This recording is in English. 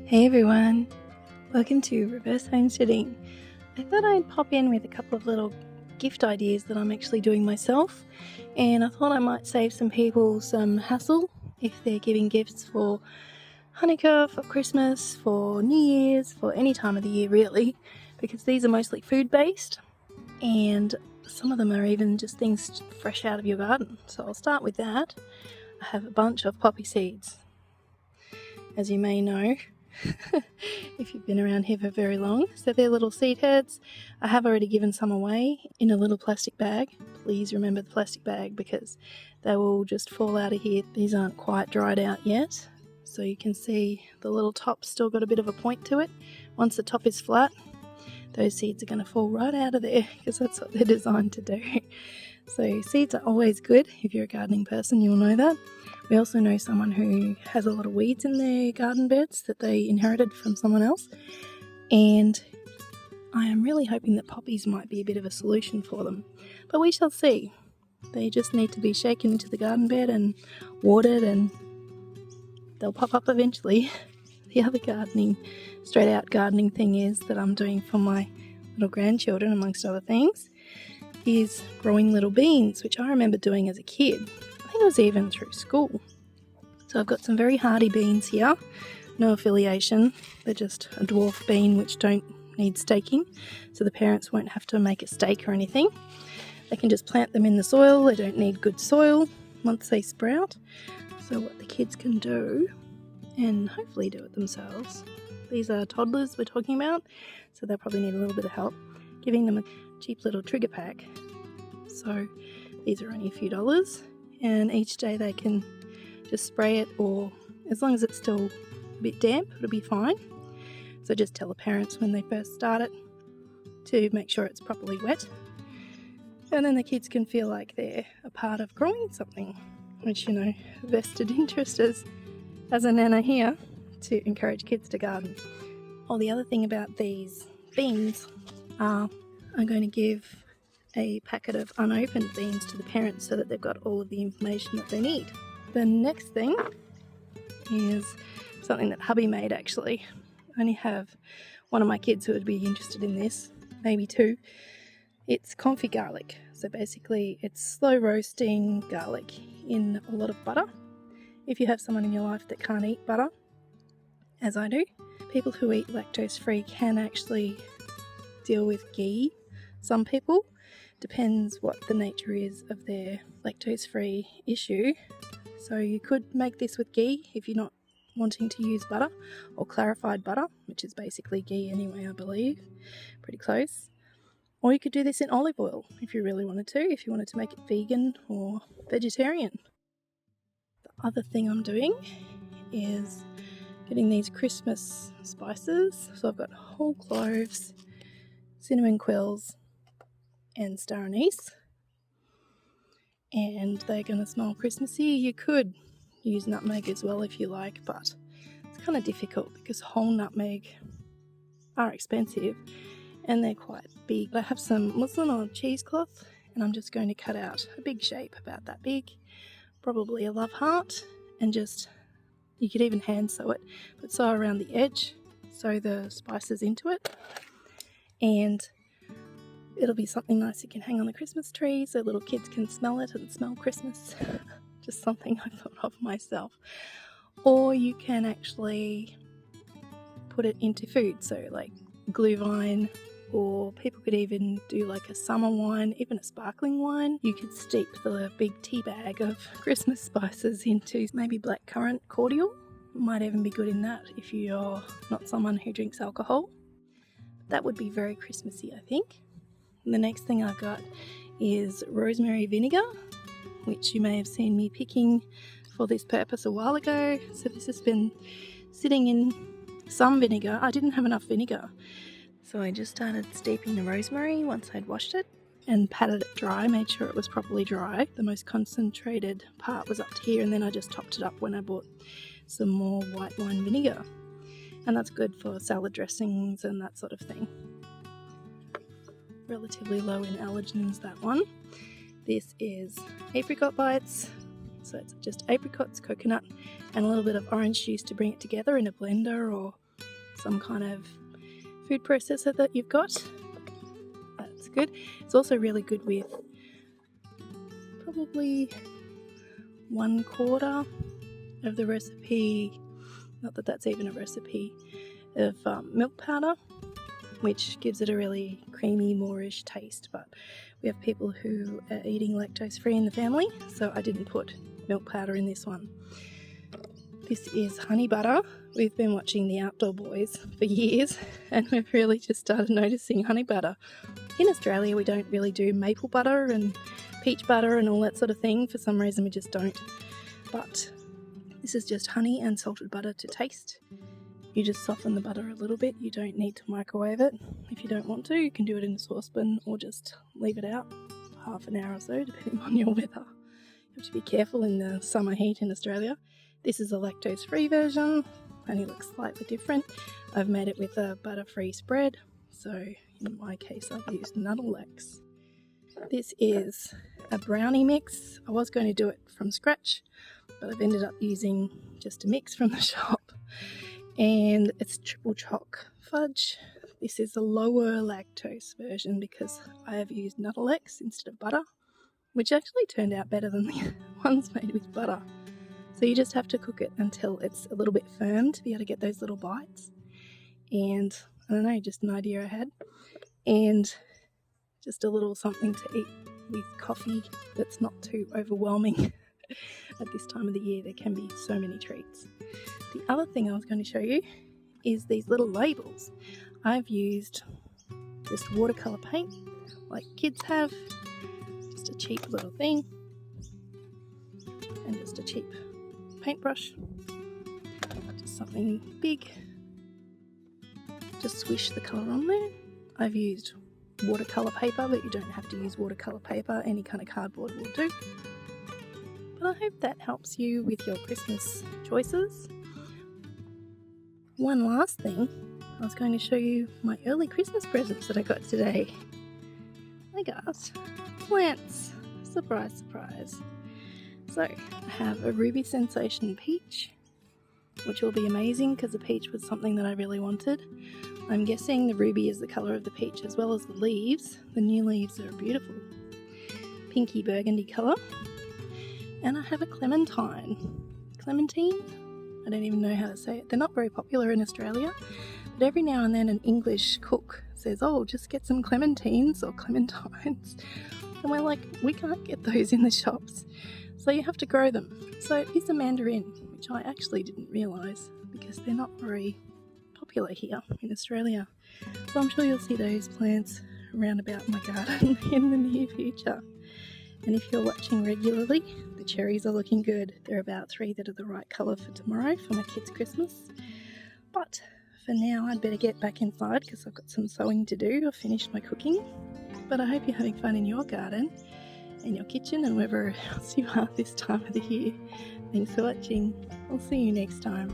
Hey everyone, welcome to Reverse Homesteading. I thought I'd pop in with a couple of little gift ideas that I'm actually doing myself, and I thought I might save some people some hassle if they're giving gifts for Hannukah, for Christmas, for New Year's, for any time of the year really, because these are mostly food based and some of them are even just things fresh out of your garden. So I'll start with that. I have a bunch of poppy seeds. As you may know, if you've been around here for very long. So they're little seed heads. I have already given some away in a little plastic bag. Please remember the plastic bag because they will just fall out of here. These aren't quite dried out yet. So you can see the little top's still got a bit of a point to it. Once the top is flat, those seeds are going to fall right out of there because that's what they're designed to do. So seeds are always good. If you're a gardening person, you'll know that. We also know someone who has a lot of weeds in their garden beds that they inherited from someone else, and I am really hoping that poppies might be a bit of a solution for them, but we shall see. They just need to be shaken into the garden bed and watered and they'll pop up eventually. The other straight out gardening thing is that I'm doing for my little grandchildren, amongst other things, is growing little beans, which I remember doing as a kid. I think it was even through school. So I've got some very hardy beans here, no affiliation, they're just a dwarf bean which don't need staking, so the parents won't have to make a stake or anything. They can just plant them in the soil, they don't need good soil once they sprout. So what the kids can do, and hopefully do it themselves, these are toddlers we're talking about, so they'll probably need a little bit of help, giving them a cheap little trigger pack. So these are only a few dollars, and each day they can just spray it, or as long as it's still a bit damp, it'll be fine. So just tell the parents when they first start it to make sure it's properly wet, and then the kids can feel like they're a part of growing something, which, you know, vested interest as a nana here to encourage kids to garden. Oh, the other thing about these beans are I'm going to give a packet of unopened beans to the parents so that they've got all of the information that they need. The next thing is something that hubby made actually. I only have one of my kids who would be interested in this, maybe two. It's confit garlic. So basically it's slow roasting garlic in a lot of butter. If you have someone in your life that can't eat butter, as I do, people who eat lactose free can actually deal with ghee. Some people, depends what the nature is of their lactose free issue. So you could make this with ghee if you're not wanting to use butter, or clarified butter, which is basically ghee anyway, I believe, pretty close. Or you could do this in olive oil if you really wanted to, if you wanted to make it vegan or vegetarian. The other thing I'm doing is getting these Christmas spices. So I've got whole cloves, cinnamon quills, and star anise, and they're going to smell Christmassy. You could use nutmeg as well if you like, but it's kind of difficult because whole nutmeg are expensive and they're quite big. I have some muslin cheesecloth and I'm just going to cut out a big shape about that big, probably a love heart, and just, you could even hand sew it, but sew around the edge, sew the spices into it, and it'll be something nice you can hang on the Christmas tree so little kids can smell it and smell Christmas. Just something I thought of myself. Or you can actually put it into food, so like glühwein, or people could even do like a summer wine, even a sparkling wine. You could steep the big tea bag of Christmas spices into maybe blackcurrant cordial. Might even be good in that if you're not someone who drinks alcohol. That would be very Christmassy, I think. The next thing I've got is rosemary vinegar, which you may have seen me picking for this purpose a while ago. So this has been sitting in some vinegar. I didn't have enough vinegar, so I just started steeping the rosemary once I'd washed it and patted it dry, made sure it was properly dry. The most concentrated part was up to here, and then I just topped it up when I bought some more white wine vinegar. And that's good for salad dressings and that sort of thing. Relatively low in allergens, that one. This is apricot bites, so it's just apricots, coconut, and a little bit of orange juice to bring it together in a blender or some kind of food processor that you've got. That's good. It's also really good with probably 1/4 of the recipe, not that that's even a recipe, of milk powder, which gives it a really creamy, moreish taste. But we have people who are eating lactose free in the family, so I didn't put milk powder in this one. This is honey butter. We've been watching The Outdoor Boys for years, and we've really just started noticing honey butter. In Australia, we don't really do maple butter and peach butter and all that sort of thing. For some reason, we just don't. But this is just honey and salted butter to taste. You just soften the butter a little bit. You don't need to microwave it. If you don't want to, you can do it in a saucepan or just leave it out for half an hour or so, depending on your weather. You have to be careful in the summer heat in Australia. This is a lactose-free version, only looks slightly different. I've made it with a butter-free spread, so in my case I've used Nuttlex. This is a brownie mix. I was going to do it from scratch, but I've ended up using just a mix from the shop. And it's triple choc fudge. This is a lower lactose version because I have used Nuttlex instead of butter, which actually turned out better than the ones made with butter. So you just have to cook it until it's a little bit firm to be able to get those little bites. And I don't know, just an idea I had. And just a little something to eat with coffee that's not too overwhelming. At this time of the year, there can be so many treats. The other thing I was going to show you is these little labels. I've used just watercolour paint like kids have, just a cheap little thing, and just a cheap paintbrush, just something big, just swish the colour on there. I've used watercolour paper, but you don't have to use watercolour paper, any kind of cardboard will do. But I hope that helps you with your Christmas choices. One last thing, I was going to show you my early Christmas presents that I got today. I got plants. Surprise, surprise. So, I have a Ruby Sensation peach, which will be amazing because the peach was something that I really wanted. I'm guessing the ruby is the colour of the peach as well as the leaves. The new leaves are a beautiful pinky burgundy colour. And I have a clementine. Clementine? I don't even know how to say it. They're not very popular in Australia, but every now and then an English cook says, oh, just get some clementines or clementines. And we're like, we can't get those in the shops. So you have to grow them. So it is a mandarin, which I actually didn't realise because they're not very popular here in Australia. So I'm sure you'll see those plants around about my garden in the near future. And if you're watching regularly, the cherries are looking good. There are about 3 that are the right colour for tomorrow for my kids' Christmas. But for now, I'd better get back inside because I've got some sewing to do. I've finished my cooking. But I hope you're having fun in your garden, in your kitchen, and wherever else you are this time of the year. Thanks for watching. I'll see you next time.